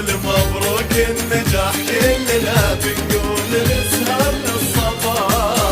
بنقول مبروك النجاح، كلنا بنقول نسهر للصباح،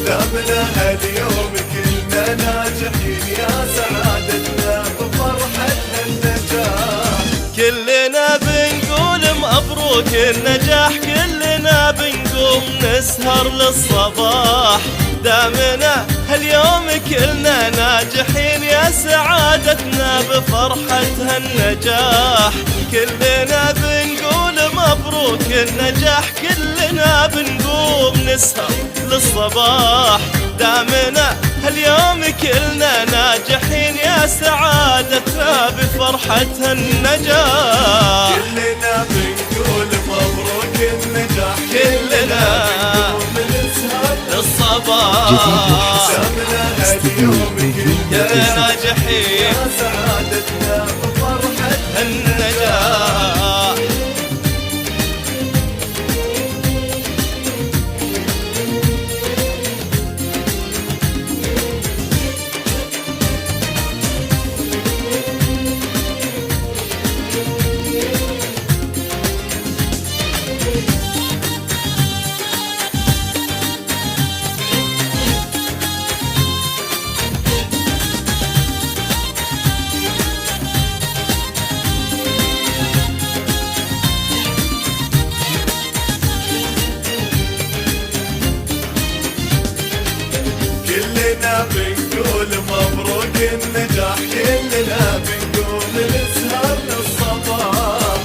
دامنا هاليوم كلنا ناجحين، يا سعادتنا بفرحة النجاح. كلنا بنقول مبروك النجاح، كلنا بنقوم نسهر للصباح، دامنا هاليوم كلنا ناجحين، يا سعادتنا بفرحة هالنجاح. كلنا بنقول مبروك النجاح، كلنا بنقوم نسهر للصباح، دامنا هاليوم كلنا ناجحين، يا سعادتنا بفرحة النجاح. كلنا بنقول مبروك النجاح، كلنا نسهر للصباح، دامنا هاليوم كلنا ناجحين، يا سعادتنا بفرحة النجاح. كلنا بنقول مبروك النجاح، كلنا بنقول نسهر للصباح،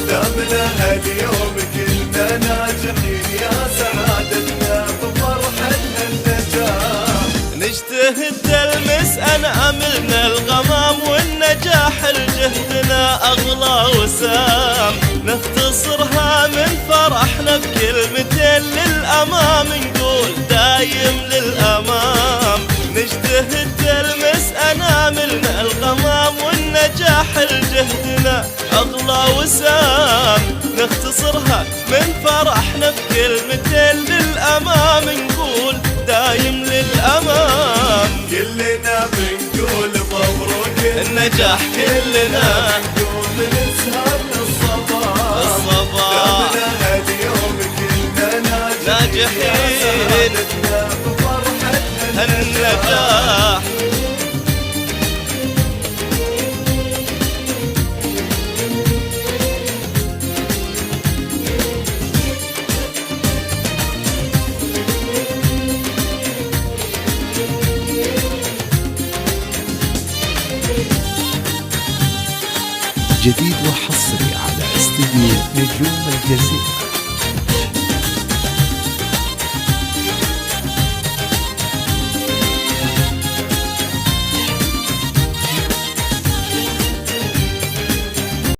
دامنا هاليوم كلنا ناجحين، يا سعادتنا بفرحة النجاح. نجتهد تلمس أناملنا الغمام، والنجاح لجهدنا أغلى وسام، نختصرها من فرحنا بكلمتين للأمام، نقول دايم للأمام. نجتهد تلمس أناملنا الغمام، والنجاح لجهدنا أغلى وسام، نختصرها من فرحنا بكلمتين للأمام، نقول دايم للأمام. كلنا بنقول مبروك النجاح، كلنا بنقول نسهر للصباح، دامنا هاليوم كلنا ناجحين، سعادتنا بفرحة النجاح. جديد وحصري على استديو نجوم الجزيرة.